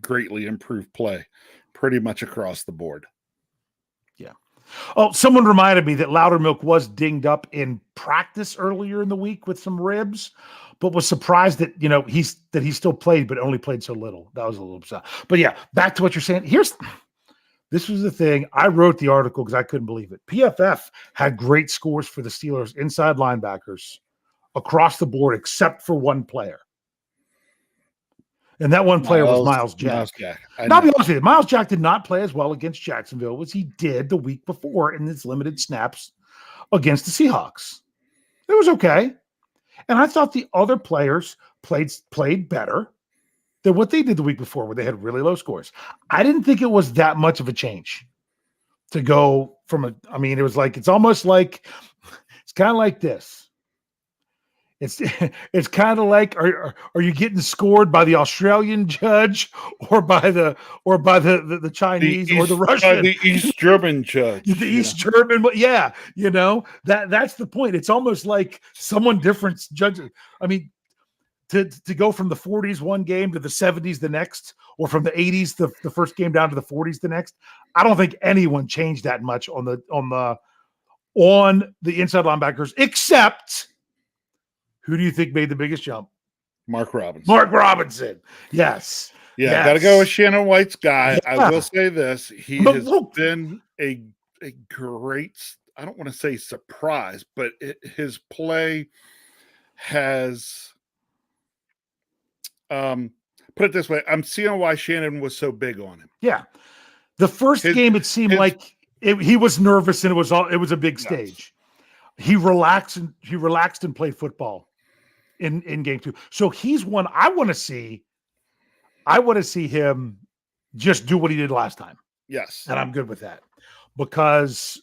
greatly improved play, pretty much across the board. Yeah. Oh, someone reminded me that Loudermilk was dinged up in practice earlier in the week with some ribs, but was surprised that he still played, but only played so little. That was a little upset. But yeah, back to what you're saying. This was the thing. I wrote the article because I couldn't believe it. PFF had great scores for the Steelers inside linebackers across the board, except for one player. And that one player was Miles Jack. Now, I'll be honest with you, Miles Jack did not play as well against Jacksonville as he did the week before in his limited snaps against the Seahawks. It was okay. And I thought the other players played better than what they did the week before, where they had really low scores. I didn't think it was that much of a change to go from it was like, it's almost like, it's kind of like this. It's kind of like, are you getting scored by the Australian judge or by the Chinese or the Russian? The East German judge. The East German, yeah, that's the point. It's almost like someone different judges. I mean, to go from the 40s one game to the 70s the next, or from the 80s the first game down to the 40s the next. I don't think anyone changed that much on the inside linebackers, except who do you think made the biggest jump? Mark Robinson. Mark Robinson. Yes. Yeah, yes. Got to go with Shannon White's guy. Yeah. I will say this. He has been a great, I don't want to say surprise, but his play has put it this way. I'm seeing why Shannon was so big on him. Yeah. The first game, it seemed like he was nervous and it was a big stage. Yes. He relaxed and played football in game 2. So he's one I want to see. I want to see him just do what he did last time. Yes. And I'm good with that. Because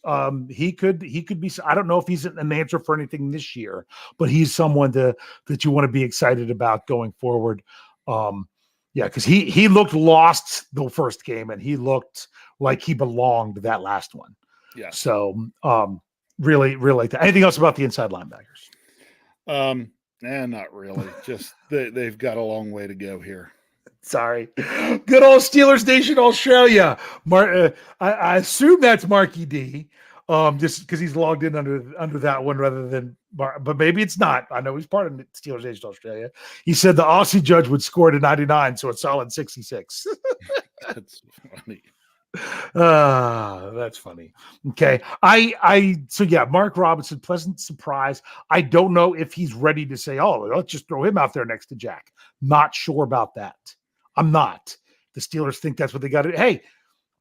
he could be, I don't know if he's an answer for anything this year, but he's someone that you want to be excited about going forward. Yeah, because he looked lost the first game and he looked like he belonged to that last one. Yeah. So really, really like that. Anything else about the inside linebackers? Not really. Just they've got a long way to go here. Sorry. Good old Steelers Nation Australia. I assume that's Marky D, just because he's logged in under that one rather than but maybe it's not. I know he's part of Steelers Nation Australia. He said the Aussie judge would score to 99, so it's solid 66. That's funny. That's funny. Okay. So yeah, Mark Robinson, pleasant surprise. I don't know if he's ready to say, oh, let's just throw him out there next to Jack. Not sure about that. I'm not. The Steelers think that's what they got to do. Hey,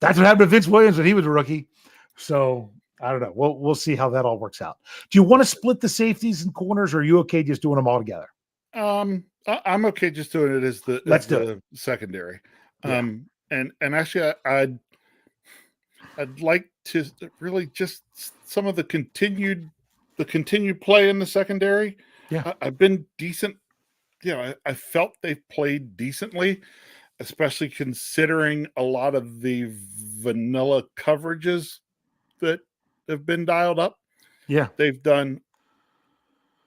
that's what happened to Vince Williams when he was a rookie. So I don't know. We'll see how that all works out. Do you want to split the safeties and corners, or are you okay just doing them all together? I'm okay just doing it as the secondary. Yeah. And actually I'd like to really just some of the continued play in the secondary. Yeah. I've been decent. I felt they've played decently, especially considering a lot of the vanilla coverages that have been dialed up. Yeah. They've done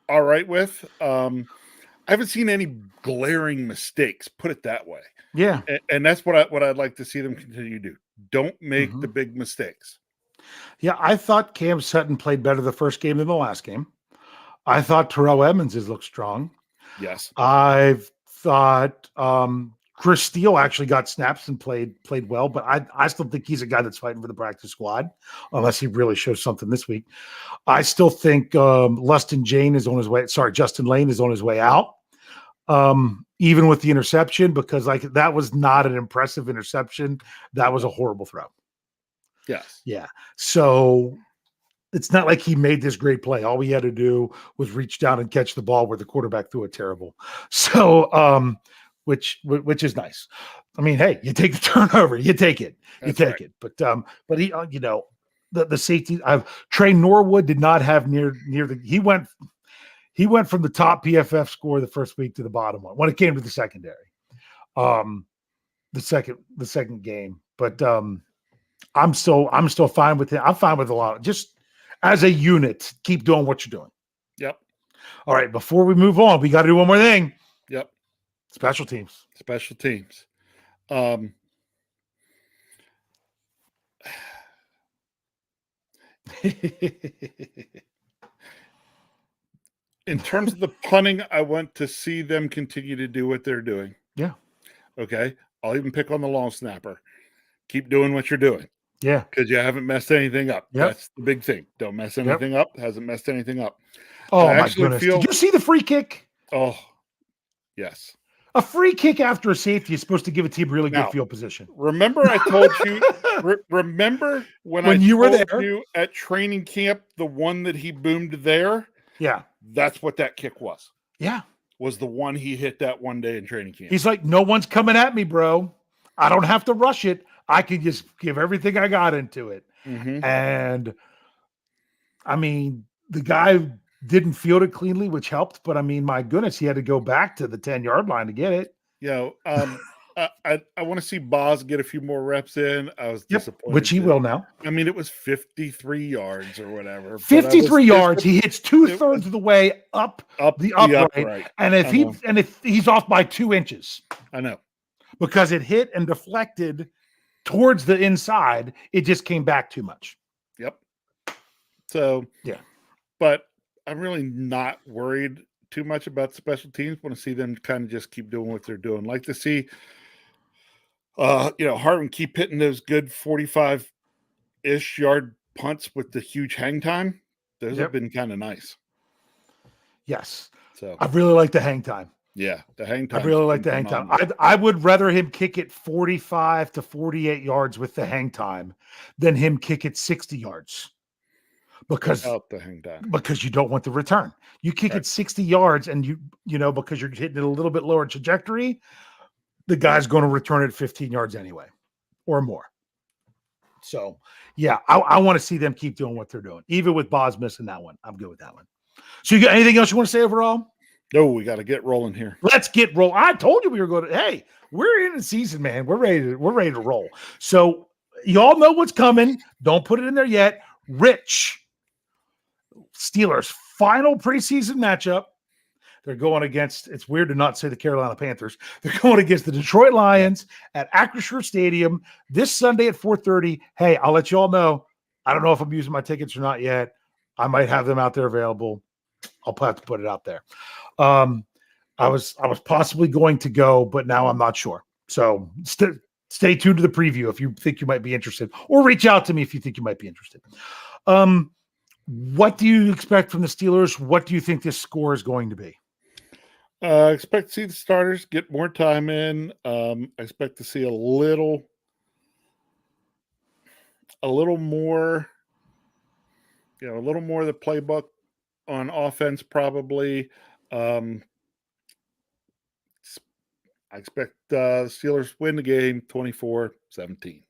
all right with. I haven't seen any glaring mistakes, put it that way. Yeah. And that's what I'd like to see them continue to do. Don't make the big mistakes. Yeah, I thought Cam Sutton played better the first game than the last game. I thought Terrell Edmonds has looked strong. Yes. I've thought Chris Steele actually got snaps and played well, but I still think he's a guy that's fighting for the practice squad, unless he really shows something this week. I still think Justin Lane is on his way out. even with the interception, because like that was not an impressive interception. That was a horrible throw. Yes. Yeah. So it's not like he made this great play. All we had to do was reach down and catch the ball where the quarterback threw it terrible. So, which is nice. I mean, hey, you take the turnover, you take it, it. But he, the safety. Trey Norwood did not have near the. He went from the top PFF score the first week to the bottom one when it came to the secondary. The second game, but I'm still fine with it. I'm fine with a lot. Just as a unit, keep doing what you're doing. Yep. All right. Before we move on, we got to do one more thing. Yep. Special teams. Special teams. In terms of the punting, I want to see them continue to do what they're doing. Yeah. Okay. I'll even pick on the long snapper. Keep doing what you're doing. Yeah. Because you haven't messed anything up. Yep. That's the big thing. Don't mess anything up. Hasn't messed anything up. Oh, my goodness. Did you see the free kick? Oh, yes. A free kick after a safety is supposed to give a team really good field position. Remember I told you, remember when you were there you at training camp, the one that he boomed there? Yeah. That's what that kick was. Yeah. Was the one he hit that one day in training camp. He's like, no one's coming at me, bro. I don't have to rush it. I can just give everything I got into it. Mm-hmm. And I mean, the guy didn't field it cleanly, which helped. But I mean, my goodness, he had to go back to the 10-yard line to get it. I want to see Boz get a few more reps in. I was disappointed. Which he will now. I mean, it was 53 yards or whatever. 53 yards. He hits 2/3 of the way up the upright. And if he's off by 2 inches. I know. Because it hit and deflected towards the inside, it just came back too much. Yep. So, yeah. But I'm really not worried too much about special teams. Want to see them kind of just keep doing what they're doing. Like to see, Hartman keep hitting those good 45-ish yard punts with the huge hang time. Those have been kind of nice. Yes. So I really like the hang time. Yeah, the hang time. I really like the hang time. I would rather him kick it 45 to 48 yards with the hang time than him kick it 60 yards. Because the hang time. Because you don't want the return. You kick it 60 yards and because you're hitting it a little bit lower trajectory, the guy's going to return it 15 yards anyway or more. So, yeah, I want to see them keep doing what they're doing. Even with Boz missing that one, I'm good with that one. So, you got anything else you want to say overall? No, we got to get rolling here. Let's get rolling. I told you we were going to. Hey, we're in the season, man. We're ready to roll. So, y'all know what's coming. Don't put it in there yet. Rich Steelers final preseason matchup. They're going against, it's weird to not say the Carolina Panthers. They're going against the Detroit Lions at Acrisure Stadium this Sunday at 4:30. Hey, I'll let you all know. I don't know if I'm using my tickets or not yet. I might have them out there available. I'll have to put it out there. I was possibly going to go, but now I'm not sure. So stay tuned to the preview if you think you might be interested, or reach out to me if you think you might be interested. What do you expect from the Steelers? What do you think this score is going to be? I expect to see the starters get more time in. I expect to see a little more, a little more of the playbook on offense, probably. I expect the Steelers win the game 24-17.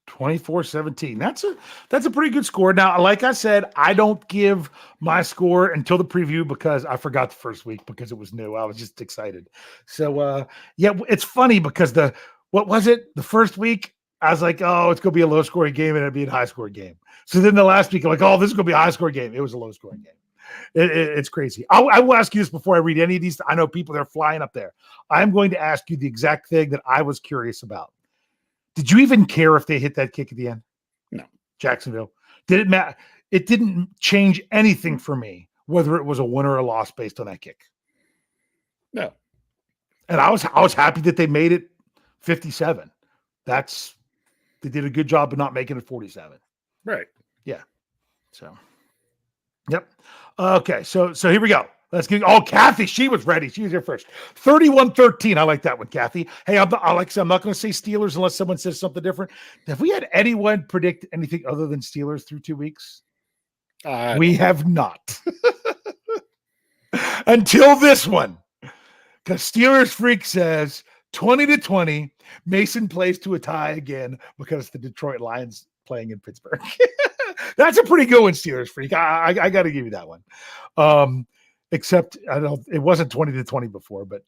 24-17. That's a pretty good score. Now, like I said, I don't give my score until the preview because I forgot the first week because it was new. I was just excited. So, it's funny because what was it? The first week, I was like, oh, it's going to be a low-scoring game and it'll be a high-scoring game. So then the last week, I'm like, oh, this is going to be a high-scoring game. It was a low-scoring game. It's crazy. I will ask you this before I read any of these. I know people are flying up there. I'm going to ask you the exact thing that I was curious about. Did you even care if they hit that kick at the end? No. Jacksonville. Did it matter? It didn't change anything for me, whether it was a win or a loss based on that kick. No. And I was happy that they made it 57. They did a good job of not making it 47. Right. Yeah. So, yep. Okay. So here we go. Let's get. Oh, Kathy, she was ready. She was here first. 31-13. I like that one, Kathy. Hey, I'm not going to say Steelers unless someone says something different. Have we had anyone predict anything other than Steelers through 2 weeks? We have not. Until this one. Because Steelers Freak says 20-20. Mason plays to a tie again because the Detroit Lions playing in Pittsburgh. That's a pretty good one, Steelers Freak. I got to give you that one. Except it wasn't 20-20 before, but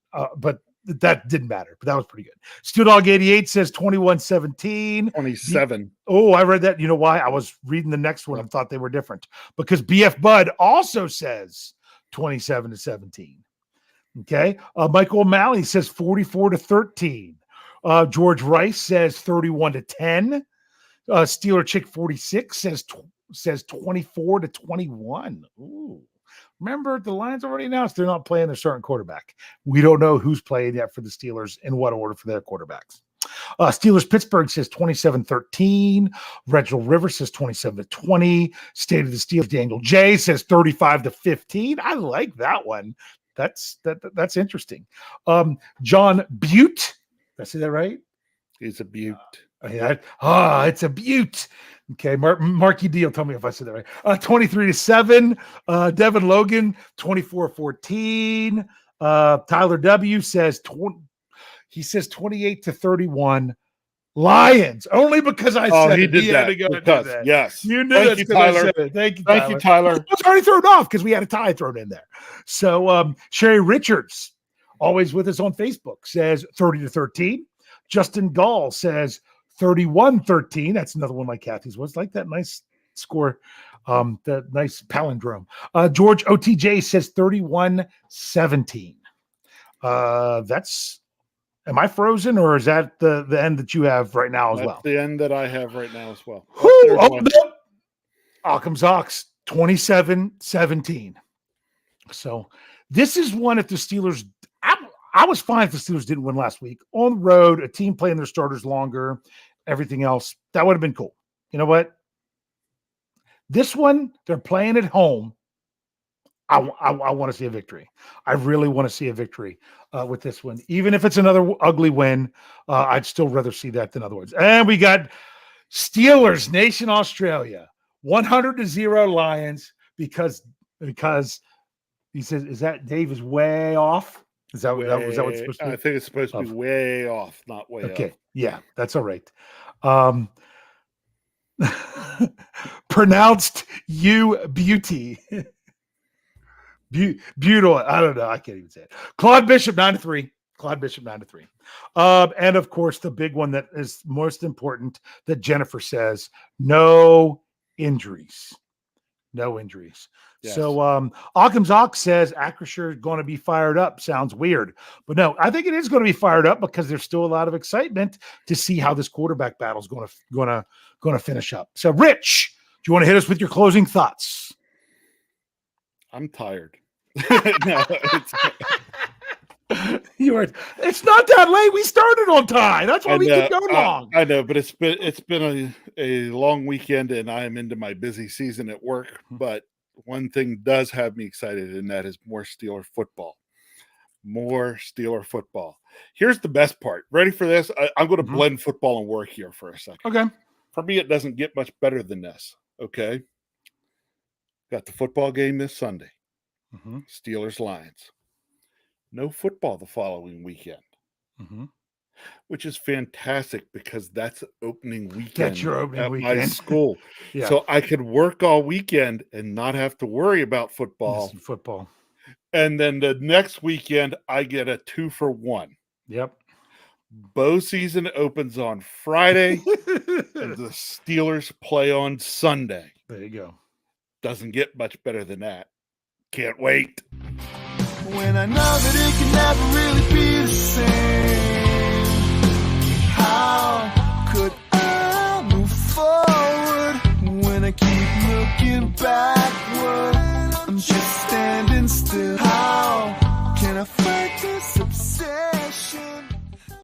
that didn't matter. But that was pretty good. Stu Dog 88 says 21-17. 27. Oh, I read that. You know why? I was reading the next one and thought they were different because BF Bud also says 27-17. Okay. Michael O'Malley says 44-13. George Rice says 31-10. Steeler Chick 46 says 24-21. Ooh. Remember, the Lions already announced they're not playing their starting quarterback. We don't know who's playing yet for the Steelers in what order for their quarterbacks. Steelers Pittsburgh says 27-13. Reginald Rivers says 27-20. State of the Steelers Daniel J says 35-15. I like that one. That's interesting. John Butte. Did I say that right? He's a Butte. It's a Butte. Okay, Marky D will tell me if I said that right. 23-7. Devin Logan, 24-14. Tyler W says 28-31. Lions, only because I said he it. did He that. had to go and Because, do that. yes. You knew Thank that you, because I Tyler. said it. Thank you, Tyler. It was already thrown off because we had a tie thrown in there. So Sherry Richards, always with us on Facebook, says 30-13. Justin Gall says 31-13. That's another one like Kathy's was. Like that nice score, the nice palindrome. George OTJ says 31-17. Am I frozen or is that the end that you have right now as That's well? the end that I have right now as well. No. Occam's Ox 27-17. So this is one if the Steelers. I was fine if the Steelers didn't win last week. On the road, a team playing their starters longer, everything else, that would have been cool. You know what? This one, they're playing at home. I want to see a victory. I really want to see a victory with this one. Even if it's another ugly win, I'd still rather see that than other ones. And we got Steelers Nation Australia, 100-0 Lions because he says, is that Dave is way off? Is that what it's supposed to be? I think it's supposed to be way off, not way off. Okay. Yeah, that's all right. Pronounced you beauty. Beautiful. I don't know. I can't even say it. Claude Bishop 9-3. And of course, the big one that is most important that Jennifer says, no injuries. No injuries. Yes. So Occam's Ox says Acrisure is going to be fired up. Sounds weird. But no, I think it is going to be fired up because there's still a lot of excitement to see how this quarterback battle is going to finish up. So Rich, do you want to hit us with your closing thoughts? I'm tired. It's not that late. We started on time. That's why we keep going long. I know, but it's been a long weekend, and I am into my busy season at work. But one thing does have me excited, and that is more Steeler football. More Steeler football. Here's the best part. Ready for this? I'm going to blend football and work here for a second. Okay. For me, it doesn't get much better than this. Okay. Got the football game this Sunday. Steelers Lions. No football the following weekend, which is fantastic because that's opening weekend. That's your opening weekend. My school. Yeah. So I could work all weekend and not have to worry about football. And then the next weekend, I get a 2-for-1. Yep. Bow season opens on Friday, and the Steelers play on Sunday. There you go. Doesn't get much better than that. Can't wait. When I know that it can never really be the same, how could I move forward when I keep looking back?